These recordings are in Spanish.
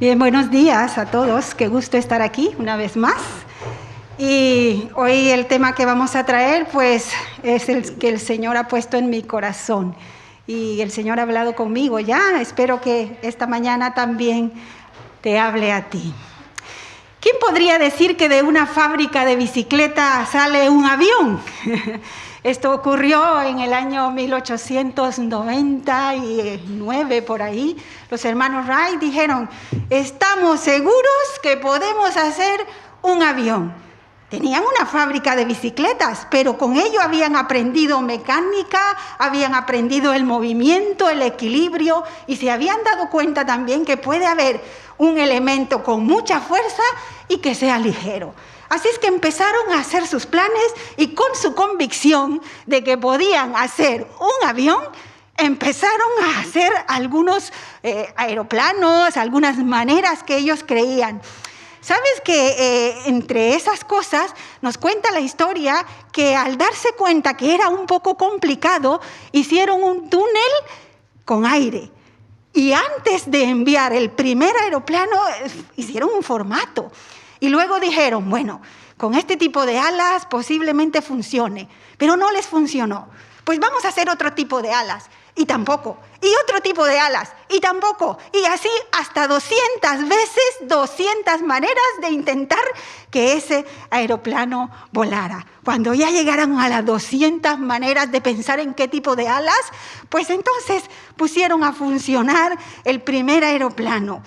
Bien, buenos días a todos. Qué gusto estar aquí una vez más. Y hoy el tema que vamos a traer, pues, es el que el Señor ha puesto en mi corazón. Y el Señor ha hablado conmigo ya. Espero que esta mañana también te hable a ti. ¿Quién podría decir que de una fábrica de bicicletas sale un avión? Esto ocurrió en el año 1899, por ahí. Los hermanos Wright dijeron, estamos seguros que podemos hacer un avión. Tenían una fábrica de bicicletas, pero con ello habían aprendido mecánica, habían aprendido el movimiento, el equilibrio, y se habían dado cuenta también que puede haber un elemento con mucha fuerza y que sea ligero. Así es que empezaron a hacer sus planes y con su convicción de que podían hacer un avión, empezaron a hacer algunos aeroplanos, algunas maneras que ellos creían. ¿Sabes que entre esas cosas nos cuenta la historia que al darse cuenta que era un poco complicado, hicieron un túnel con aire? Y antes de enviar el primer aeroplano, hicieron un formato. Y luego dijeron, bueno, con este tipo de alas posiblemente funcione, pero no les funcionó. Pues vamos a hacer otro tipo de alas, y tampoco. Y otro tipo de alas, y tampoco. Y así hasta 200 veces, 200 maneras de intentar que ese aeroplano volara. Cuando ya llegaran a las 200 maneras de pensar en qué tipo de alas, pues entonces pusieron a funcionar el primer aeroplano.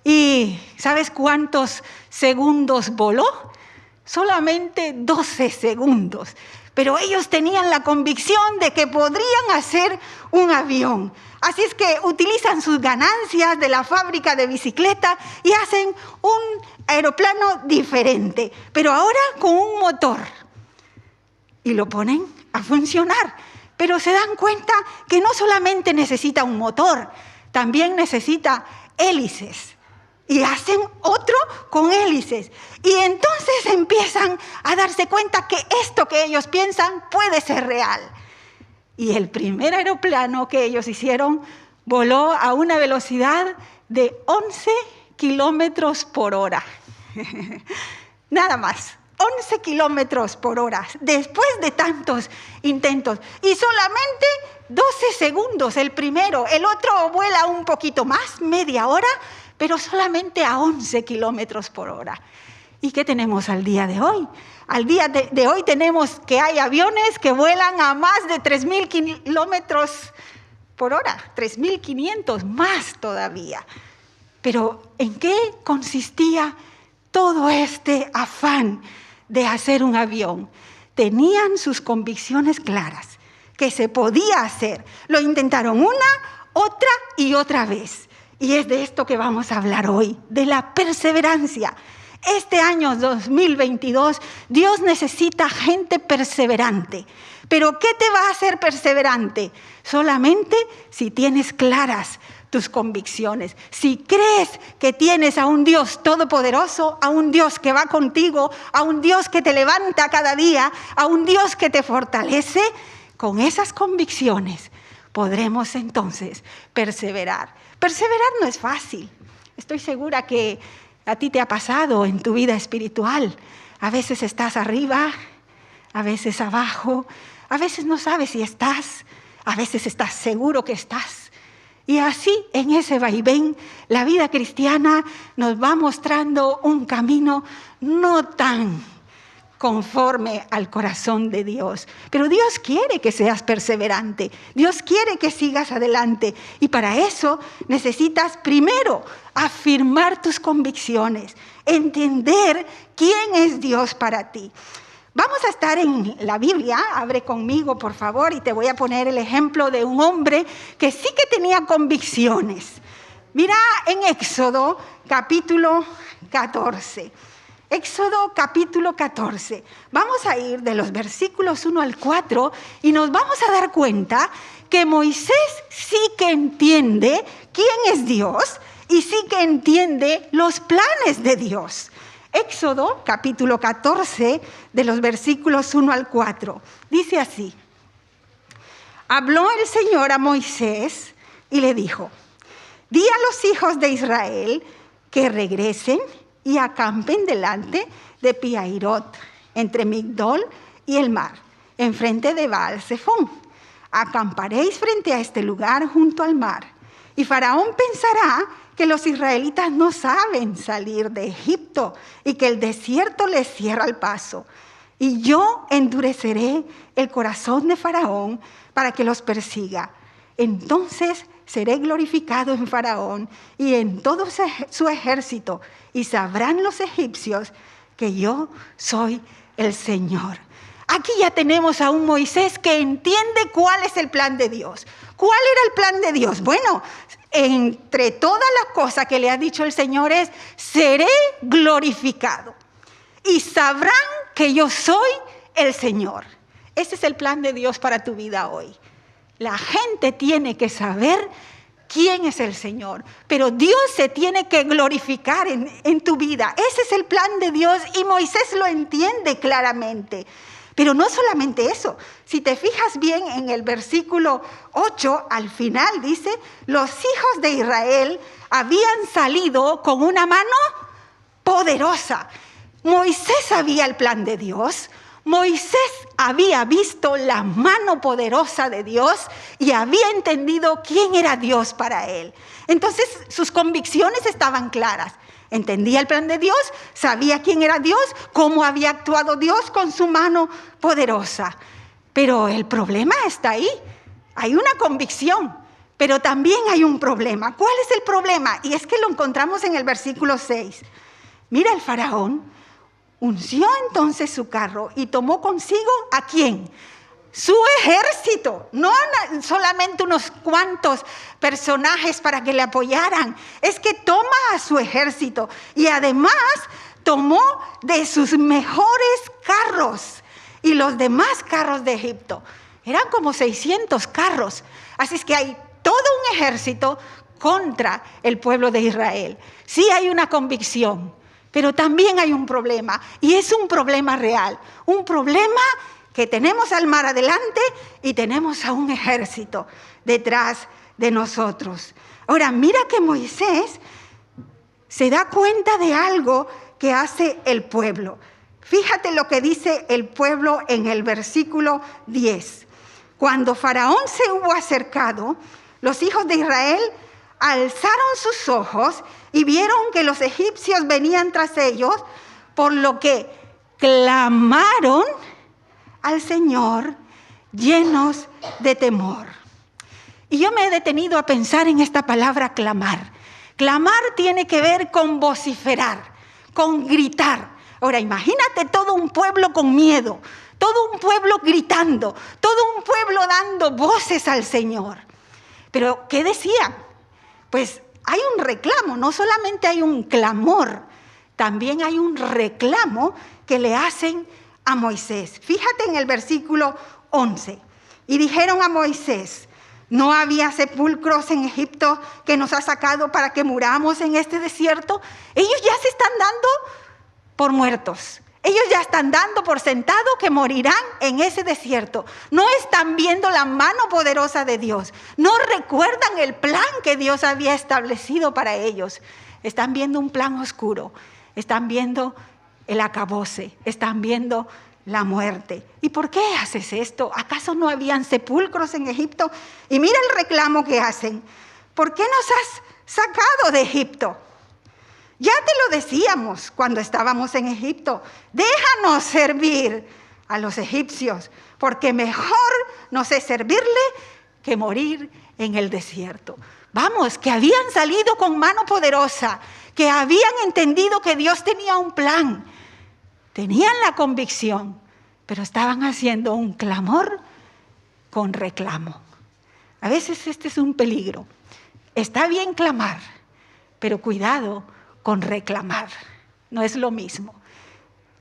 ¿Y sabes cuántos segundos voló? Solamente 12 segundos. Pero ellos tenían la convicción de que podrían hacer un avión. Así es que utilizan sus ganancias de la fábrica de bicicleta y hacen un aeroplano diferente, pero ahora con un motor. Y lo ponen a funcionar. Pero se dan cuenta que no solamente necesita un motor, también necesita hélices. Y hacen otro con hélices. Y entonces empiezan a darse cuenta que esto que ellos piensan puede ser real. Y el primer aeroplano que ellos hicieron voló a una velocidad de 11 kilómetros por hora. Nada más. 11 kilómetros por hora. Después de tantos intentos. Y solamente 12 segundos el primero. El otro vuela un poquito más, media hora, pero solamente a 11 kilómetros por hora. ¿Y qué tenemos al día de hoy? Al día de hoy tenemos que hay aviones que vuelan a más de 3.000 kilómetros por hora, 3.500 más todavía. Pero ¿en qué consistía todo este afán de hacer un avión? Tenían sus convicciones claras, que se podía hacer. Lo intentaron una, otra y otra vez. Y es de esto que vamos a hablar hoy, de la perseverancia. Este año 2022, Dios necesita gente perseverante. ¿Pero qué te va a hacer perseverante? Solamente si tienes claras tus convicciones. Si crees que tienes a un Dios todopoderoso, a un Dios que va contigo, a un Dios que te levanta cada día, a un Dios que te fortalece, con esas convicciones podremos entonces perseverar. Perseverar no es fácil. Estoy segura que a ti te ha pasado en tu vida espiritual. A veces estás arriba, a veces abajo, a veces no sabes si estás, a veces estás seguro que estás. Y así, en ese vaivén, la vida cristiana nos va mostrando un camino no tan conforme al corazón de Dios. Pero Dios quiere que seas perseverante. Dios quiere que sigas adelante. Y para eso necesitas primero afirmar tus convicciones, entender quién es Dios para ti. Vamos a estar en la Biblia, abre conmigo por favor, y te voy a poner el ejemplo de un hombre que sí que tenía convicciones. Mira en Éxodo capítulo 14. Éxodo capítulo 14. Vamos a ir de los versículos 1 al 4 y nos vamos a dar cuenta que Moisés sí que entiende quién es Dios y sí que entiende los planes de Dios. Éxodo capítulo 14 de los versículos 1 al 4. Dice así. Habló el Señor a Moisés y le dijo, di a los hijos de Israel que regresen y acampen delante de Pi-hahirot, entre Migdol y el mar, enfrente de Baal-Zephón. Acamparéis frente a este lugar junto al mar. Y Faraón pensará que los israelitas no saben salir de Egipto y que el desierto les cierra el paso. Y yo endureceré el corazón de Faraón para que los persiga. Entonces seré glorificado en Faraón y en todo su ejército, y sabrán los egipcios que yo soy el Señor. Aquí ya tenemos a un Moisés que entiende cuál es el plan de Dios. ¿Cuál era el plan de Dios? Bueno, entre todas las cosas que le ha dicho el Señor es: seré glorificado y sabrán que yo soy el Señor. Ese es el plan de Dios para tu vida hoy. La gente tiene que saber quién es el Señor, pero Dios se tiene que glorificar en tu vida. Ese es el plan de Dios y Moisés lo entiende claramente. Pero no solamente eso, si te fijas bien en el versículo 8, al final dice: los hijos de Israel habían salido con una mano poderosa. Moisés sabía el plan de Dios, Moisés había visto la mano poderosa de Dios y había entendido quién era Dios para él. Entonces sus convicciones estaban claras. Entendía el plan de Dios, sabía quién era Dios, cómo había actuado Dios con su mano poderosa. Pero el problema está ahí. Hay una convicción, pero también hay un problema. ¿Cuál es el problema? Y es que lo encontramos en el versículo 6. Mira, el faraón unció entonces su carro y tomó consigo ¿a quién? Su ejército, no solamente unos cuantos personajes para que le apoyaran, es que toma a su ejército y además tomó de sus mejores carros y los demás carros de Egipto. Eran como 600 carros, así es que hay todo un ejército contra el pueblo de Israel. Sí hay una convicción, pero también hay un problema y es un problema real, un problema que tenemos al mar adelante y tenemos a un ejército detrás de nosotros. Ahora, mira que Moisés se da cuenta de algo que hace el pueblo. Fíjate lo que dice el pueblo en el versículo 10. Cuando Faraón se hubo acercado, los hijos de Israel alzaron sus ojos y vieron que los egipcios venían tras ellos, por lo que clamaron al Señor llenos de temor. Y yo me he detenido a pensar en esta palabra clamar. Clamar tiene que ver con vociferar, con gritar. Ahora imagínate todo un pueblo con miedo, todo un pueblo gritando, todo un pueblo dando voces al Señor. Pero ¿qué decían? Pues hay un reclamo, no solamente hay un clamor, también hay un reclamo que le hacen a Moisés. Fíjate en el versículo 11. Y dijeron a Moisés: ¿no había sepulcros en Egipto que nos ha sacado para que muramos en este desierto? Ellos ya se están dando por muertos. Ellos ya están dando por sentado que morirán en ese desierto. No están viendo la mano poderosa de Dios. No recuerdan el plan que Dios había establecido para ellos. Están viendo un plan oscuro. Están viendo el acabose, están viendo la muerte. ¿Y por qué haces esto? ¿Acaso no habían sepulcros en Egipto? Y mira el reclamo que hacen. ¿Por qué nos has sacado de Egipto? Ya te lo decíamos cuando estábamos en Egipto. Déjanos servir a los egipcios, porque mejor nos es servirle que morir en el desierto. Vamos, que habían salido con mano poderosa, que habían entendido que Dios tenía un plan. Tenían la convicción, pero estaban haciendo un clamor con reclamo. A veces este es un peligro. Está bien clamar, pero cuidado con reclamar. No es lo mismo.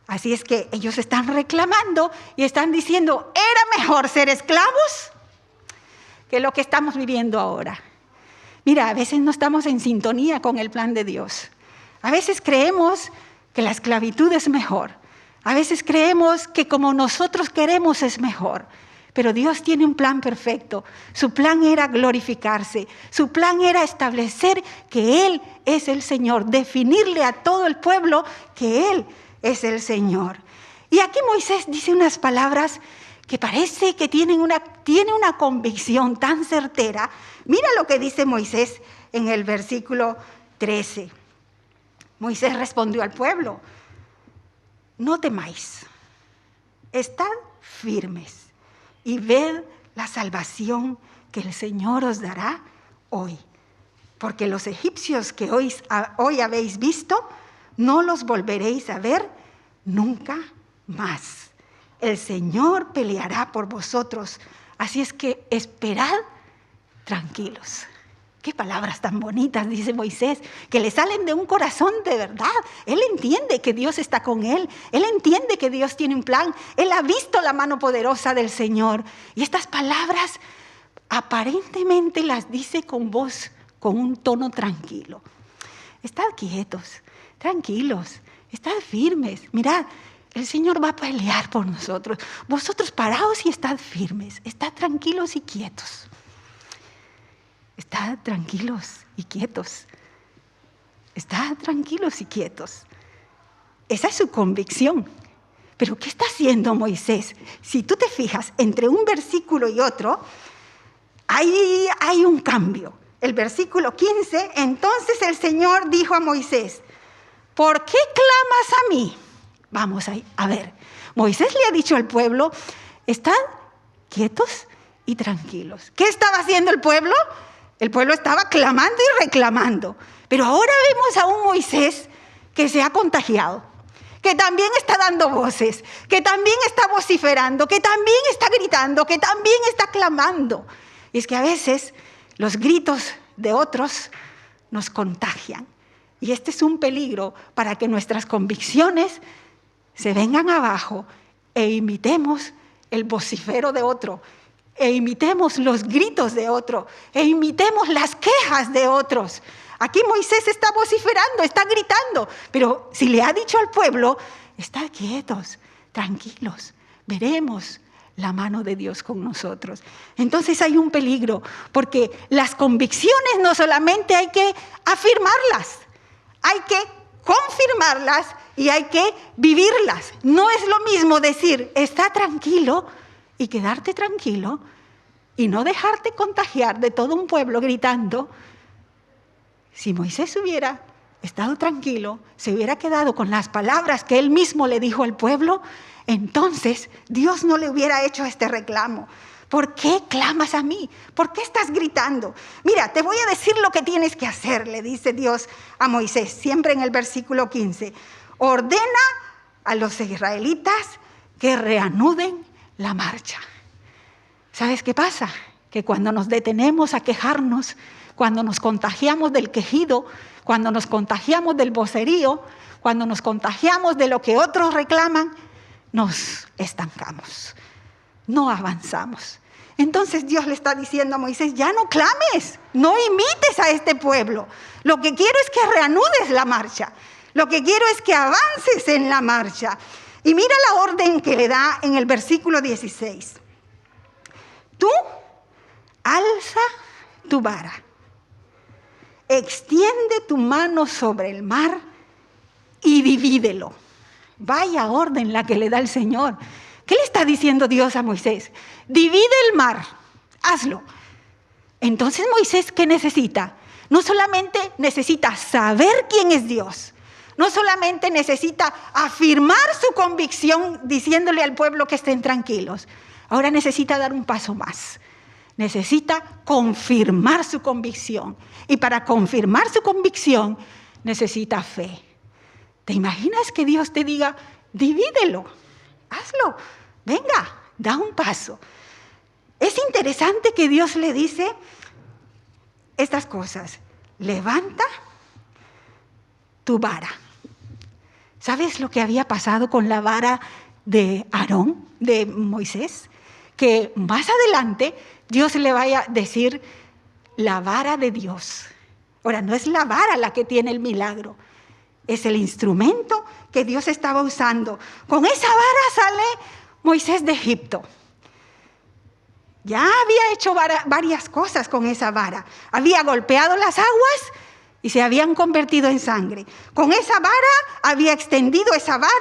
Así es que ellos están reclamando y están diciendo: era mejor ser esclavos que lo que estamos viviendo ahora. Mira, a veces no estamos en sintonía con el plan de Dios. A veces creemos que la esclavitud es mejor. A veces creemos que como nosotros queremos es mejor. Pero Dios tiene un plan perfecto. Su plan era glorificarse. Su plan era establecer que Él es el Señor. Definirle a todo el pueblo que Él es el Señor. Y aquí Moisés dice unas palabras que parece que tiene una convicción tan certera. Mira lo que dice Moisés en el versículo 13. Moisés respondió al pueblo: no temáis, estad firmes y ved la salvación que el Señor os dará hoy. Porque los egipcios que hoy habéis visto, no los volveréis a ver nunca más. El Señor peleará por vosotros, así es que esperad tranquilos. Qué palabras tan bonitas, dice Moisés, que le salen de un corazón de verdad. Él entiende que Dios está con él. Él entiende que Dios tiene un plan. Él ha visto la mano poderosa del Señor. Y estas palabras aparentemente las dice con voz, con un tono tranquilo. Estad quietos, tranquilos, estad firmes. Mirad, el Señor va a pelear por nosotros. Vosotros paraos y estad firmes, estad tranquilos y quietos. Estad tranquilos y quietos. Estad tranquilos y quietos. Esa es su convicción. Pero ¿qué está haciendo Moisés? Si tú te fijas, entre un versículo y otro, hay un cambio. El versículo 15, entonces el Señor dijo a Moisés: ¿por qué clamas a mí? Vamos a ver. Moisés le ha dicho al pueblo: estad quietos y tranquilos. ¿Qué estaba haciendo el pueblo? El pueblo estaba clamando y reclamando. Pero ahora vemos a un Moisés que se ha contagiado, que también está dando voces, que también está vociferando, que también está gritando, que también está clamando. Y es que a veces los gritos de otros nos contagian. Y este es un peligro para que nuestras convicciones se vengan abajo e imitemos el vocifero de otro, e imitemos los gritos de otro, e imitemos las quejas de otros. Aquí Moisés está vociferando, está gritando, pero si le ha dicho al pueblo: estad quietos, tranquilos, veremos la mano de Dios con nosotros. Entonces hay un peligro, porque las convicciones no solamente hay que afirmarlas, hay que confirmarlas y hay que vivirlas. No es lo mismo decir está tranquilo y quedarte tranquilo y no dejarte contagiar de todo un pueblo gritando. Si Moisés hubiera estado tranquilo, se hubiera quedado con las palabras que él mismo le dijo al pueblo, entonces Dios no le hubiera hecho este reclamo. ¿Por qué clamas a mí? ¿Por qué estás gritando? Mira, te voy a decir lo que tienes que hacer, le dice Dios a Moisés, siempre en el versículo 15. Ordena a los israelitas que reanuden la marcha. ¿Sabes qué pasa? Que cuando nos detenemos a quejarnos, cuando nos contagiamos del quejido, cuando nos contagiamos del vocerío, cuando nos contagiamos de lo que otros reclaman, nos estancamos, no avanzamos. Entonces Dios le está diciendo a Moisés: ya no clames, no imites a este pueblo. Lo que quiero es que reanudes la marcha. Lo que quiero es que avances en la marcha. Y mira la orden que le da en el versículo 16. Tú alza tu vara, extiende tu mano sobre el mar y divídelo. Vaya orden la que le da el Señor. ¿Qué le está diciendo Dios a Moisés? Divide el mar, hazlo. Entonces Moisés, ¿qué necesita? No solamente necesita saber quién es Dios, no solamente necesita afirmar su convicción diciéndole al pueblo que estén tranquilos. Ahora necesita dar un paso más. Necesita confirmar su convicción. Y para confirmar su convicción necesita fe. ¿Te imaginas que Dios te diga: divídelo, hazlo, venga, da un paso? Es interesante que Dios le dice estas cosas: levanta tu vara. ¿Sabes lo que había pasado con la vara de Aarón, de Moisés? Que más adelante Dios le vaya a decir la vara de Dios. Ahora, no es la vara la que tiene el milagro, es el instrumento que Dios estaba usando. Con esa vara sale Moisés de Egipto. Ya había hecho varias cosas con esa vara. Había golpeado las aguas y se habían convertido en sangre. Con esa vara había extendido esa vara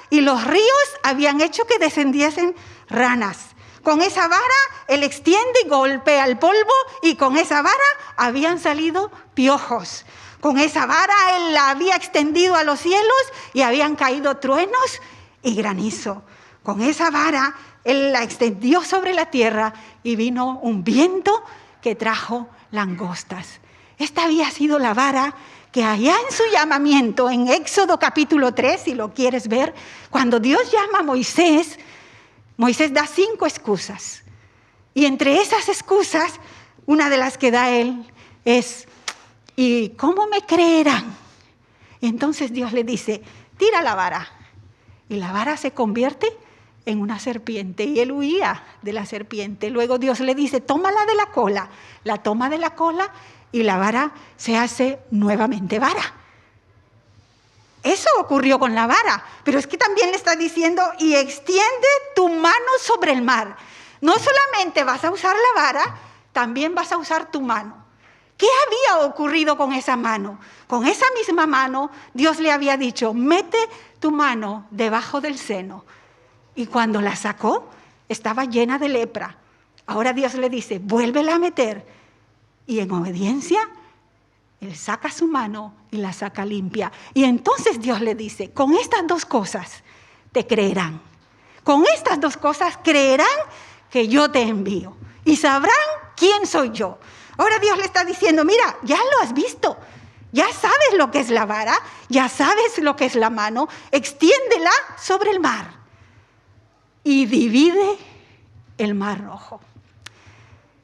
y los ríos habían hecho que descendiesen ranas. Con esa vara él extiende y golpea el polvo y con esa vara habían salido piojos. Con esa vara él la había extendido a los cielos y habían caído truenos y granizo. Con esa vara él la extendió sobre la tierra y vino un viento que trajo langostas. Esta había sido la vara que allá en su llamamiento, en Éxodo capítulo 3, si lo quieres ver, cuando Dios llama a Moisés, Moisés da 5 excusas. Y entre esas excusas, una de las que da él es, ¿y cómo me creerán? Y entonces Dios le dice, tira la vara. Y la vara se convierte en una serpiente y él huía de la serpiente. Luego Dios le dice, tómala de la cola. La toma de la cola y la vara se hace nuevamente vara. Eso ocurrió con la vara, pero es que también le está diciendo, y extiende tu mano sobre el mar. No solamente vas a usar la vara, también vas a usar tu mano. ¿Qué había ocurrido con esa mano? Con esa misma mano, Dios le había dicho, mete tu mano debajo del seno. Y cuando la sacó, estaba llena de lepra. Ahora Dios le dice, vuélvela a meter. Y en obediencia, él saca su mano y la saca limpia. Y entonces Dios le dice, con estas 2 cosas te creerán. Con estas 2 cosas creerán que yo te envío. Y sabrán quién soy yo. Ahora Dios le está diciendo, mira, ya lo has visto. Ya sabes lo que es la vara, ya sabes lo que es la mano. Extiéndela sobre el mar. Y divide el mar rojo.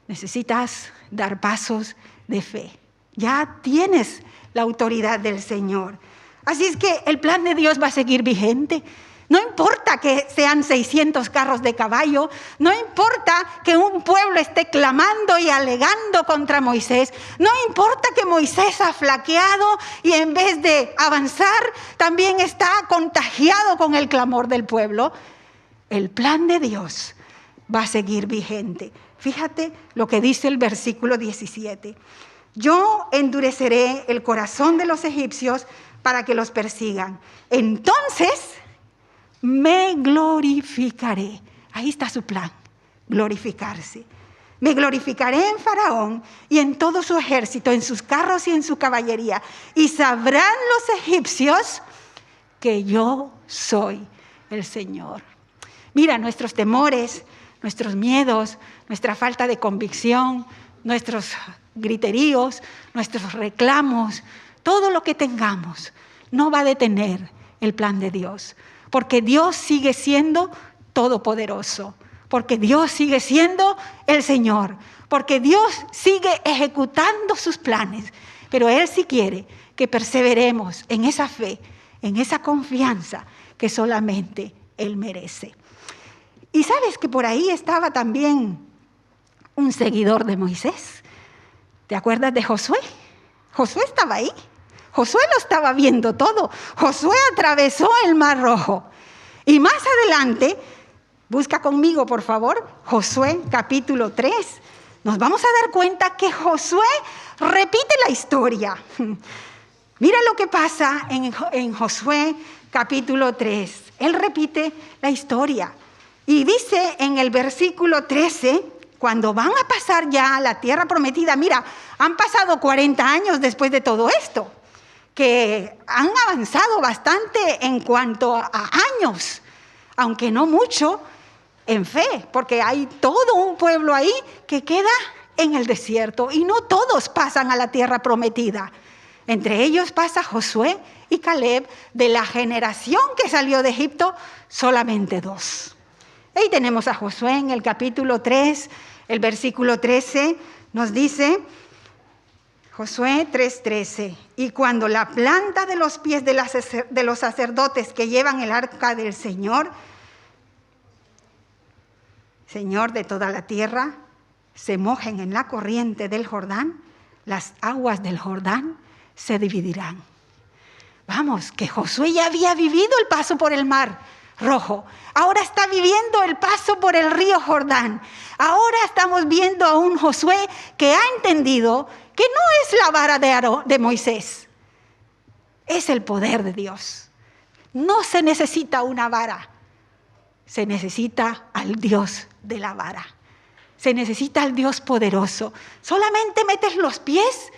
Necesitas dar pasos de fe. Ya tienes la autoridad del Señor. Así es que el plan de Dios va a seguir vigente. No importa que sean 600 carros de caballo, no importa que un pueblo esté clamando y alegando contra Moisés, no importa que Moisés ha flaqueado y en vez de avanzar también está contagiado con el clamor del pueblo. El plan de Dios va a seguir vigente. Fíjate lo que dice el versículo 17. Yo endureceré el corazón de los egipcios para que los persigan. Entonces me glorificaré. Ahí está su plan, glorificarse. Me glorificaré en Faraón y en todo su ejército, en sus carros y en su caballería. Y sabrán los egipcios que yo soy el Señor. Mira, nuestros temores, nuestros miedos, nuestra falta de convicción, nuestros griteríos, nuestros reclamos, todo lo que tengamos, no va a detener el plan de Dios. Porque Dios sigue siendo todopoderoso. Porque Dios sigue siendo el Señor. Porque Dios sigue ejecutando sus planes. Pero Él sí quiere que perseveremos en esa fe, en esa confianza que solamente Él merece. Y sabes que por ahí estaba también un seguidor de Moisés. ¿Te acuerdas de Josué? Josué estaba ahí. Josué lo estaba viendo todo. Josué atravesó el Mar Rojo. Y más adelante, busca conmigo por favor, Josué capítulo 3. Nos vamos a dar cuenta que Josué repite la historia. Mira lo que pasa en Josué capítulo 3. Él repite la historia. Y dice en el versículo 13, cuando van a pasar ya a la tierra prometida, mira, han pasado 40 años después de todo esto, que han avanzado bastante en cuanto a años, aunque no mucho en fe, porque hay todo un pueblo ahí que queda en el desierto y no todos pasan a la tierra prometida. Entre ellos pasa Josué y Caleb, de la generación que salió de Egipto, solamente 2. Ahí tenemos a Josué en el capítulo 3, el versículo 13, nos dice, Josué 3:13, y cuando la planta de los pies de los sacerdotes que llevan el arca del Señor, Señor de toda la tierra, se mojen en la corriente del Jordán, las aguas del Jordán se dividirán. Vamos, que Josué ya había vivido el paso por el mar. Rojo. Ahora está viviendo el paso por el río Jordán. Ahora estamos viendo a un Josué que ha entendido que no es la vara de Moisés, es el poder de Dios. No se necesita una vara, se necesita al Dios de la vara. Se necesita al Dios poderoso. Solamente metes los pies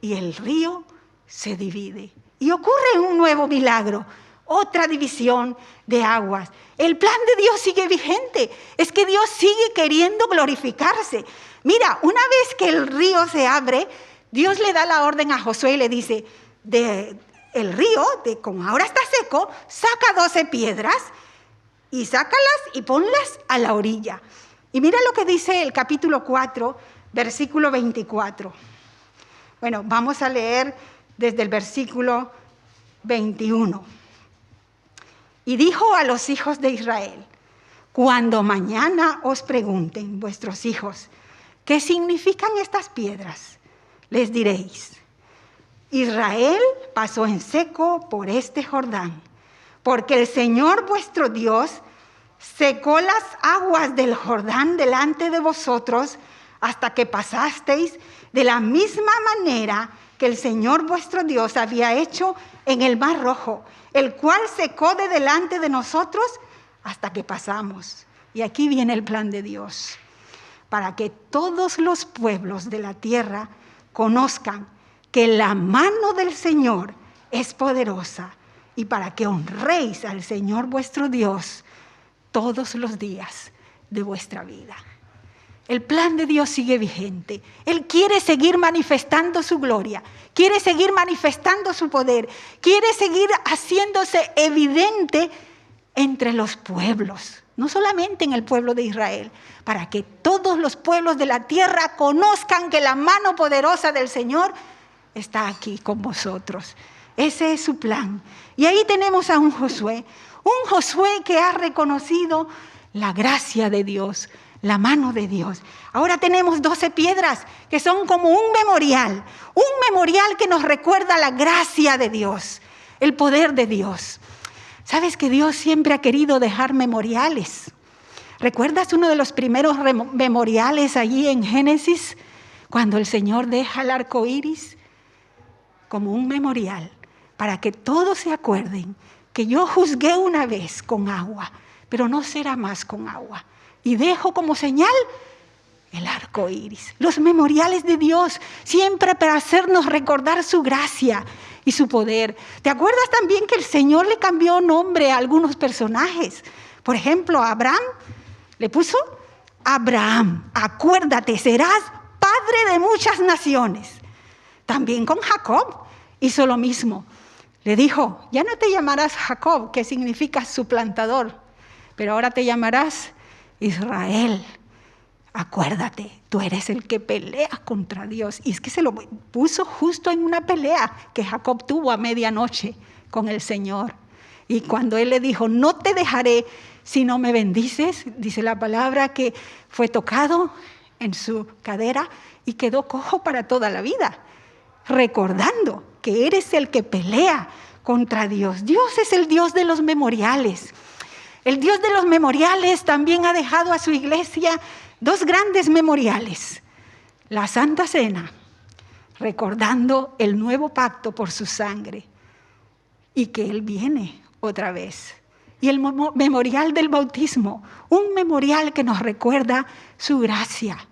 y el río se divide. Y ocurre un nuevo milagro, otra división de aguas. El plan de Dios sigue vigente. Es que Dios sigue queriendo glorificarse. Mira, una vez que el río se abre, Dios le da la orden a Josué y le dice, el río, como ahora está seco, saca 12 piedras y sácalas y ponlas a la orilla. Y mira lo que dice el capítulo 4, versículo 24. Bueno, vamos a leer desde el versículo 21. Y dijo a los hijos de Israel, cuando mañana os pregunten vuestros hijos, ¿qué significan estas piedras? Les diréis, Israel pasó en seco por este Jordán, porque el Señor vuestro Dios secó las aguas del Jordán delante de vosotros hasta que pasasteis de la misma manera que el Señor vuestro Dios había hecho en el Mar Rojo, el cual secó de delante de nosotros hasta que pasamos. Y aquí viene el plan de Dios, para que todos los pueblos de la tierra conozcan que la mano del Señor es poderosa y para que honréis al Señor vuestro Dios todos los días de vuestra vida. El plan de Dios sigue vigente. Él quiere seguir manifestando su gloria, quiere seguir manifestando su poder, quiere seguir haciéndose evidente entre los pueblos, no solamente en el pueblo de Israel, para que todos los pueblos de la tierra conozcan que la mano poderosa del Señor está aquí con vosotros. Ese es su plan. Y ahí tenemos a un Josué que ha reconocido la gracia de Dios, la mano de Dios. Ahora tenemos 12 piedras que son como un memorial que nos recuerda la gracia de Dios, el poder de Dios. ¿Sabes que Dios siempre ha querido dejar memoriales? ¿Recuerdas uno de los primeros memoriales allí en Génesis? Cuando el Señor deja el arco iris como un memorial para que todos se acuerden que yo juzgué una vez con agua, pero no será más con agua. Y dejo como señal el arco iris. Los memoriales de Dios, siempre para hacernos recordar su gracia y su poder. ¿Te acuerdas también que el Señor le cambió nombre a algunos personajes? Por ejemplo, a Abraham le puso Abraham. Acuérdate, serás padre de muchas naciones. También con Jacob hizo lo mismo. Le dijo, ya no te llamarás Jacob, que significa suplantador, pero ahora te llamarás Israel. Acuérdate, tú eres el que pelea contra Dios. Y es que se lo puso justo en una pelea que Jacob tuvo a medianoche con el Señor. Y cuando él le dijo, no te dejaré si no me bendices, dice la palabra que fue tocado en su cadera y quedó cojo para toda la vida, recordando que eres el que pelea contra Dios. Dios es el Dios de los memoriales. El Dios de los memoriales también ha dejado a su iglesia 2 grandes memoriales. La Santa Cena, recordando el nuevo pacto por su sangre y que Él viene otra vez. Y el memorial del bautismo, un memorial que nos recuerda su gracia.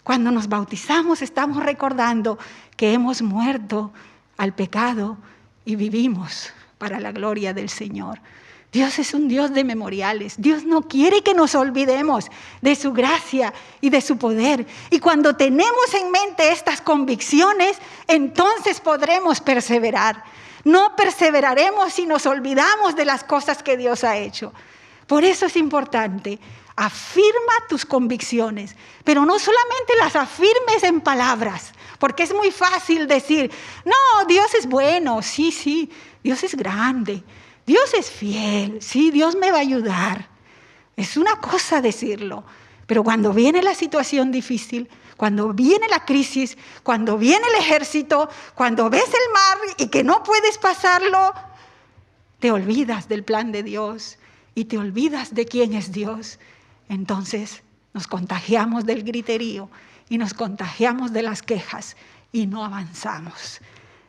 Cuando nos bautizamos estamos recordando que hemos muerto al pecado y vivimos para la gloria del Señor. Dios es un Dios de memoriales. Dios no quiere que nos olvidemos de su gracia y de su poder. Y cuando tenemos en mente estas convicciones, entonces podremos perseverar. No perseveraremos si nos olvidamos de las cosas que Dios ha hecho. Por eso es importante, afirma tus convicciones, pero no solamente las afirmes en palabras, porque es muy fácil decir, no, Dios es bueno, sí, Dios es grande, Dios es fiel, sí, Dios me va a ayudar. Es una cosa decirlo, pero cuando viene la situación difícil, cuando viene la crisis, cuando viene el ejército, cuando ves el mar y que no puedes pasarlo, te olvidas del plan de Dios y te olvidas de quién es Dios, entonces nos contagiamos del griterío y nos contagiamos de las quejas y no avanzamos.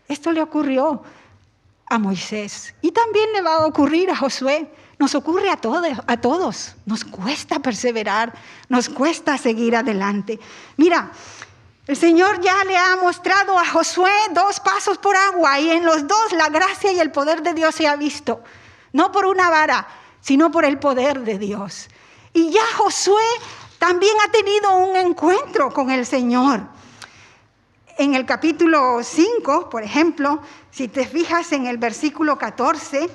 Esto le ocurrió a Moisés y también le va a ocurrir a Josué. Nos ocurre a todos. Nos cuesta perseverar, nos cuesta seguir adelante. Mira, el Señor ya le ha mostrado a Josué 2 pasos por agua y en los 2 la gracia y el poder de Dios se ha visto. No por una vara, sino por el poder de Dios. Y ya Josué también ha tenido un encuentro con el Señor. En el capítulo 5, por ejemplo, si te fijas en el versículo 14,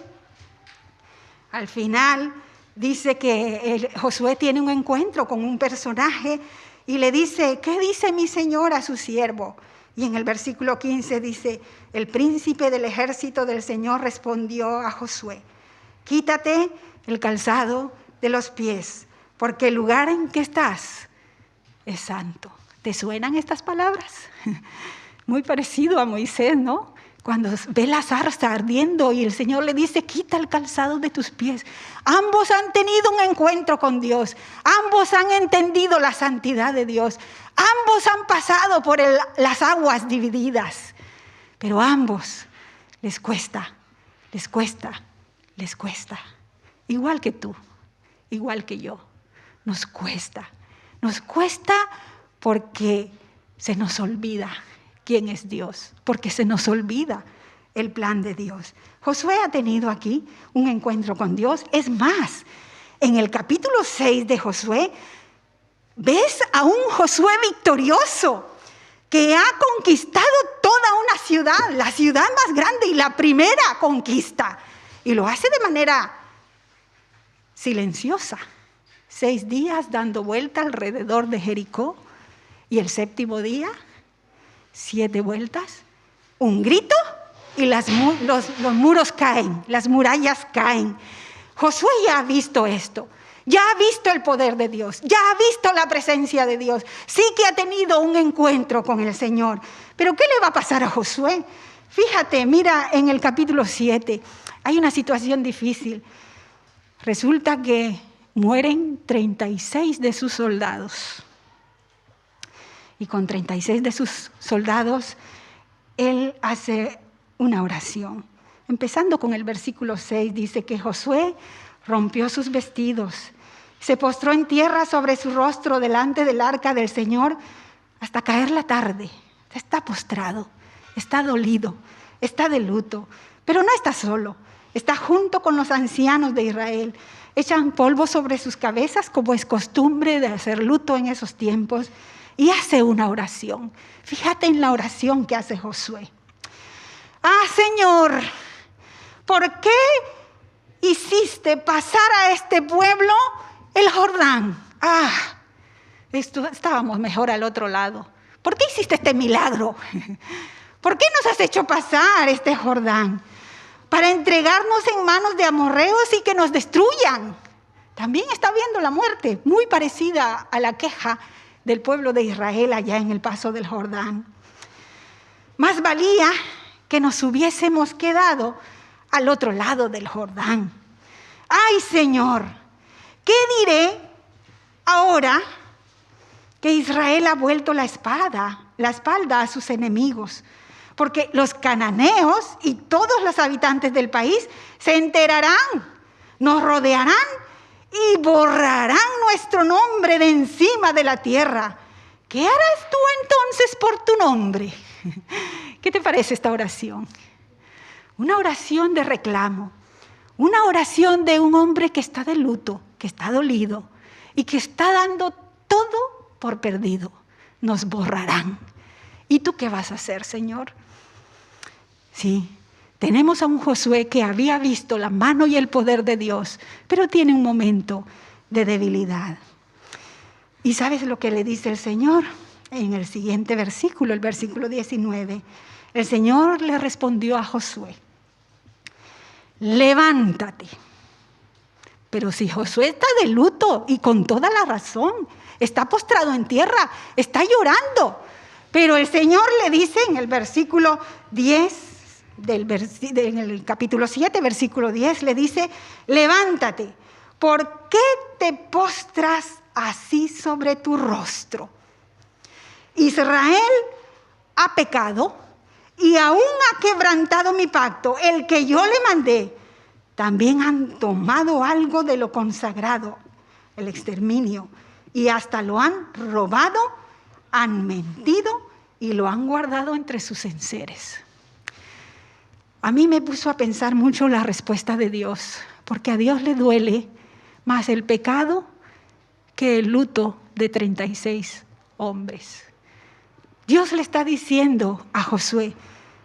al final dice que Josué tiene un encuentro con un personaje y le dice, ¿qué dice mi Señor a su siervo? Y en el versículo 15 dice, el príncipe del ejército del Señor respondió a Josué, quítate el calzado de los pies, porque el lugar en que estás es santo. ¿Te suenan estas palabras? Muy parecido a Moisés, ¿no? Cuando ve la zarza ardiendo y el Señor le dice, quita el calzado de tus pies. Ambos han tenido un encuentro con Dios. Ambos han entendido la santidad de Dios. Ambos han pasado por las aguas divididas. Pero a ambos les cuesta. Igual que tú, igual que yo. Nos cuesta porque se nos olvida quién es Dios, porque se nos olvida el plan de Dios. Josué ha tenido aquí un encuentro con Dios. Es más, en el capítulo 6 de Josué, ves a un Josué victorioso que ha conquistado toda una ciudad, la ciudad más grande y la primera conquista. Y lo hace de manera silenciosa. 6 días dando vuelta alrededor de Jericó y el 7º día, 7 vueltas, un grito y los muros caen, las murallas caen. Josué ya ha visto esto, ya ha visto el poder de Dios, ya ha visto la presencia de Dios, sí que ha tenido un encuentro con el Señor. Pero ¿qué le va a pasar a Josué? Fíjate, mira en el capítulo 7, hay una situación difícil. Resulta que mueren 36 de sus soldados. Y con 36 de sus soldados, él hace una oración. Empezando con el versículo 6, dice que Josué rompió sus vestidos, se postró en tierra sobre su rostro delante del arca del Señor hasta caer la tarde. Está postrado, está dolido, está de luto, pero no está solo. Está junto con los ancianos de Israel. Echan polvo sobre sus cabezas, como es costumbre de hacer luto en esos tiempos, y hace una oración. Fíjate en la oración que hace Josué. Señor, ¿por qué hiciste pasar a este pueblo el Jordán? Estábamos mejor al otro lado. ¿Por qué hiciste este milagro? ¿Por qué nos has hecho pasar este Jordán? Para entregarnos en manos de amorreos y que nos destruyan. También está viendo la muerte, muy parecida a la queja del pueblo de Israel allá en el paso del Jordán. Más valía que nos hubiésemos quedado al otro lado del Jordán. ¡Ay, Señor! ¿Qué diré ahora que Israel ha vuelto la espalda a sus enemigos? Porque los cananeos y todos los habitantes del país se enterarán, nos rodearán y borrarán nuestro nombre de encima de la tierra. ¿Qué harás tú entonces por tu nombre? ¿Qué te parece esta oración? Una oración de reclamo, una oración de un hombre que está de luto, que está dolido y que está dando todo por perdido. Nos borrarán. ¿Y tú qué vas a hacer, Señor? Sí, tenemos a un Josué que había visto la mano y el poder de Dios, pero tiene un momento de debilidad. ¿Y sabes lo que le dice el Señor? En el siguiente versículo, el versículo 19, el Señor le respondió a Josué, levántate. Pero si Josué está de luto y con toda la razón, está postrado en tierra, está llorando. Pero el Señor le dice en el versículo 10, en el capítulo 7, versículo 10, le dice, levántate, ¿por qué te postras así sobre tu rostro? Israel ha pecado y aún ha quebrantado mi pacto, el que yo le mandé. También han tomado algo de lo consagrado, el exterminio, y hasta lo han robado, han mentido y lo han guardado entre sus enseres. A mí me puso a pensar mucho la respuesta de Dios, porque a Dios le duele más el pecado que el luto de 36 hombres. Dios le está diciendo a Josué,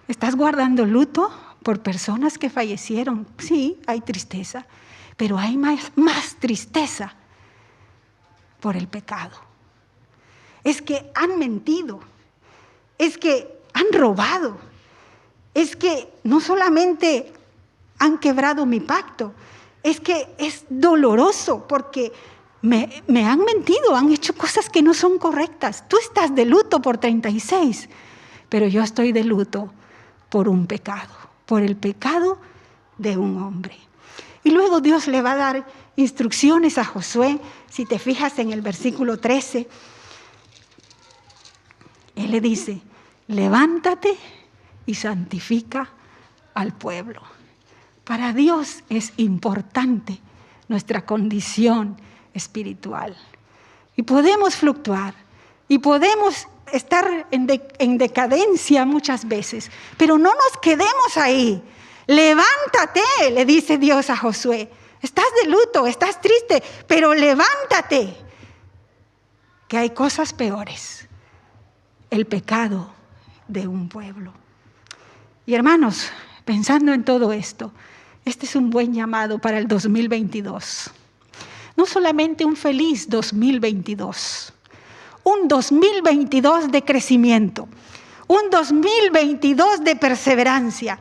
¿estás guardando luto por personas que fallecieron? Sí, hay tristeza, pero hay más tristeza por el pecado. Es que han mentido, es que han robado, es que no solamente han quebrado mi pacto, es que es doloroso porque me han mentido, han hecho cosas que no son correctas. Tú estás de luto por 36, pero yo estoy de luto por un pecado, por el pecado de un hombre. Y luego Dios le va a dar instrucciones a Josué. Si te fijas en el versículo 13, Él le dice, levántate y santifica al pueblo. Para Dios es importante nuestra condición espiritual. Y podemos fluctuar, y podemos estar en decadencia muchas veces, pero no nos quedemos ahí. Levántate, le dice Dios a Josué. Estás de luto, estás triste, pero levántate, que hay cosas peores. El pecado de un pueblo. Y hermanos, pensando en todo esto, este es un buen llamado para el 2022. No solamente un feliz 2022, un 2022 de crecimiento, un 2022 de perseverancia,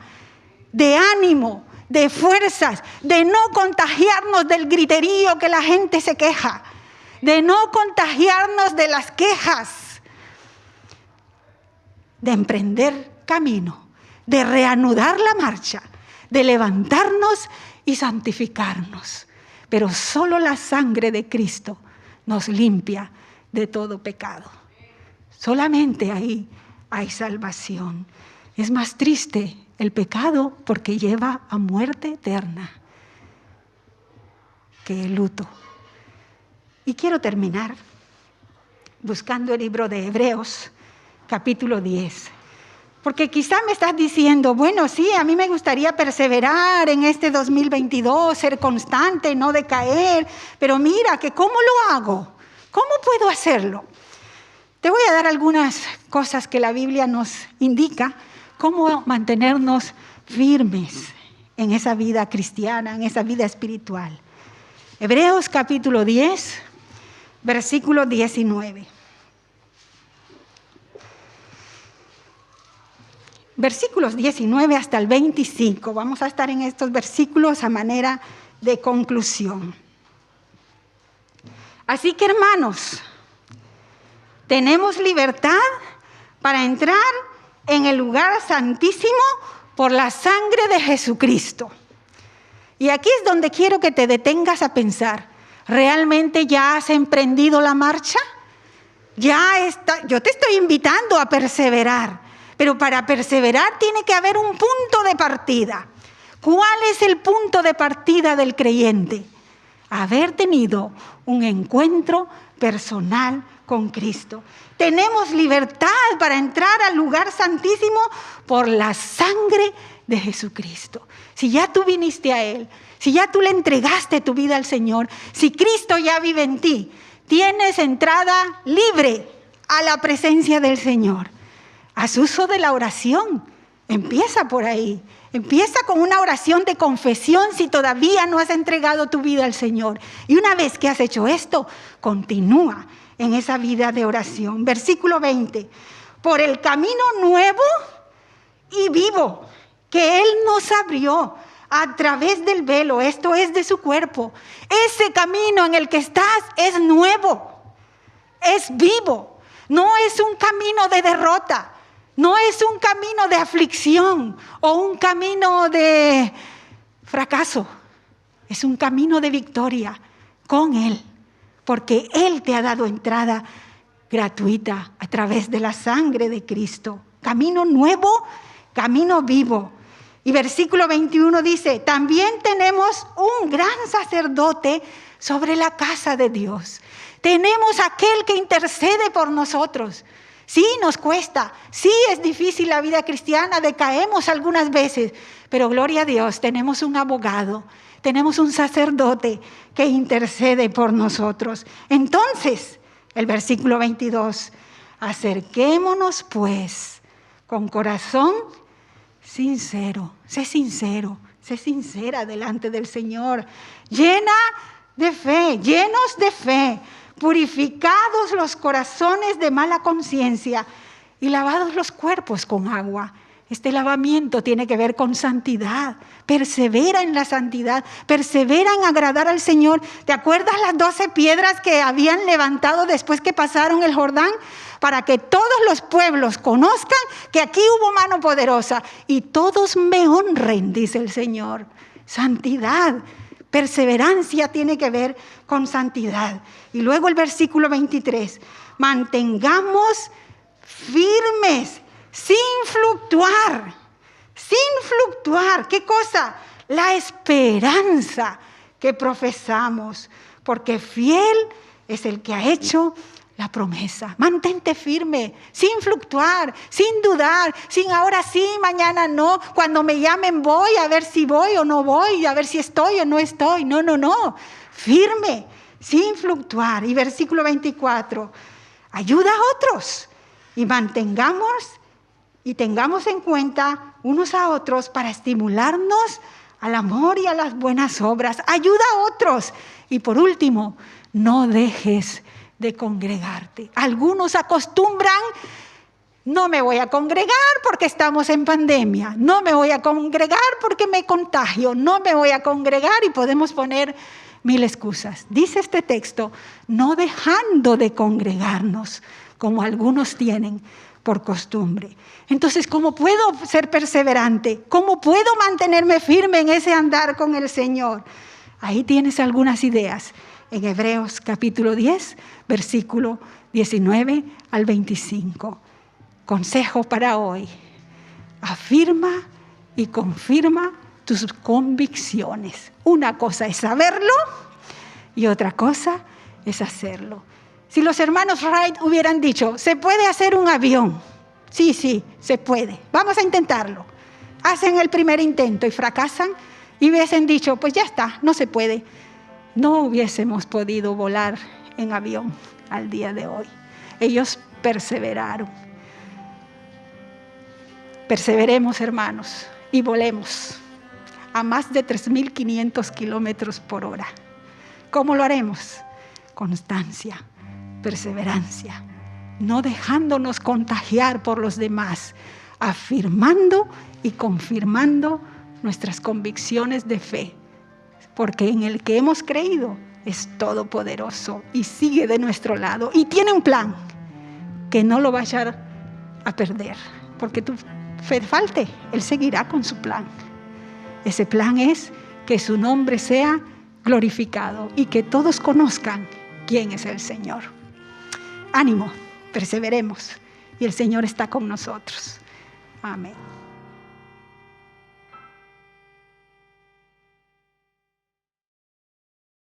de ánimo, de fuerzas, de no contagiarnos del griterío que la gente se queja, de no contagiarnos de las quejas, de emprender camino, de reanudar la marcha, de levantarnos y santificarnos. Pero solo la sangre de Cristo nos limpia de todo pecado. Solamente ahí hay salvación. Es más triste el pecado porque lleva a muerte eterna que el luto. Y quiero terminar buscando el libro de Hebreos, capítulo 10. Porque quizá me estás diciendo, bueno, sí, a mí me gustaría perseverar en este 2022, ser constante, no decaer, pero mira, que ¿cómo lo hago? ¿Cómo puedo hacerlo? Te voy a dar algunas cosas que la Biblia nos indica, cómo mantenernos firmes en esa vida cristiana, en esa vida espiritual. Hebreos capítulo 10, versículo 19. Versículos 19 hasta el 25. Vamos a estar en estos versículos a manera de conclusión. Así que, hermanos, tenemos libertad para entrar en el lugar santísimo por la sangre de Jesucristo. Y aquí es donde quiero que te detengas a pensar, ¿realmente ya has emprendido la marcha? Yo te estoy invitando a perseverar. Pero para perseverar tiene que haber un punto de partida. ¿Cuál es el punto de partida del creyente? Haber tenido un encuentro personal con Cristo. Tenemos libertad para entrar al lugar santísimo por la sangre de Jesucristo. Si ya tú viniste a Él, si ya tú le entregaste tu vida al Señor, si Cristo ya vive en ti, tienes entrada libre a la presencia del Señor. Haz uso de la oración. Empieza por ahí. Empieza con una oración de confesión si todavía no has entregado tu vida al Señor. Y una vez que has hecho esto, continúa en esa vida de oración. Versículo 20. Por el camino nuevo y vivo que Él nos abrió a través del velo, esto es de su cuerpo. Ese camino en el que estás es nuevo, es vivo. No es un camino de derrota. No es un camino de aflicción o un camino de fracaso. Es un camino de victoria con Él, porque Él te ha dado entrada gratuita a través de la sangre de Cristo. Camino nuevo, camino vivo. Y versículo 21 dice, también tenemos un gran sacerdote sobre la casa de Dios. Tenemos aquel que intercede por nosotros. Sí, nos cuesta, sí es difícil la vida cristiana, decaemos algunas veces, pero gloria a Dios, tenemos un abogado, tenemos un sacerdote que intercede por nosotros. Entonces, el versículo 22, acerquémonos pues con corazón sincero, sé sincera delante del Señor, llenos de fe, purificados los corazones de mala conciencia y lavados los cuerpos con agua. Este lavamiento tiene que ver con santidad. Persevera en la santidad, persevera en agradar al Señor. ¿Te acuerdas las 12 piedras que habían levantado después que pasaron el Jordán? Para que todos los pueblos conozcan que aquí hubo mano poderosa y todos me honren, dice el Señor. Santidad, perseverancia tiene que ver con santidad. Y luego el versículo 23, mantengamos firmes, sin fluctuar. ¿Qué cosa? La esperanza que profesamos, porque fiel es el que ha hecho la promesa. Mantente firme, sin fluctuar, sin dudar, sin ahora sí, mañana no. Cuando me llamen voy, a ver si voy o no voy, a ver si estoy o no estoy. No. Firme, sin fluctuar. Y versículo 24, ayuda a otros y mantengamos y tengamos en cuenta unos a otros para estimularnos al amor y a las buenas obras. Ayuda a otros. Y por último, no dejes de congregarte. Algunos acostumbran, no me voy a congregar porque estamos en pandemia, no me voy a congregar porque me contagio, no me voy a congregar y podemos poner 1000 excusas. Dice este texto, no dejando de congregarnos como algunos tienen por costumbre. Entonces, ¿cómo puedo ser perseverante? ¿Cómo puedo mantenerme firme en ese andar con el Señor? Ahí tienes algunas ideas. En Hebreos capítulo 10, versículo 19 al 25. Consejo para hoy. Afirma y confirma tus convicciones. Una cosa es saberlo y otra cosa es hacerlo. Si los hermanos Wright hubieran dicho, se puede hacer un avión. Sí, se puede. Vamos a intentarlo. Hacen el primer intento y fracasan y hubiesen dicho, pues ya está, no se puede. No hubiésemos podido volar en avión al día de hoy. Ellos perseveraron. Perseveremos, hermanos, y volemos a más de 3.500 kilómetros por hora. ¿Cómo lo haremos? Constancia, perseverancia, no dejándonos contagiar por los demás, afirmando y confirmando nuestras convicciones de fe. Porque en el que hemos creído es todopoderoso y sigue de nuestro lado. Y tiene un plan que no lo vaya a perder. Porque tu fe falte, Él seguirá con su plan. Ese plan es que su nombre sea glorificado y que todos conozcan quién es el Señor. Ánimo, perseveremos y el Señor está con nosotros. Amén.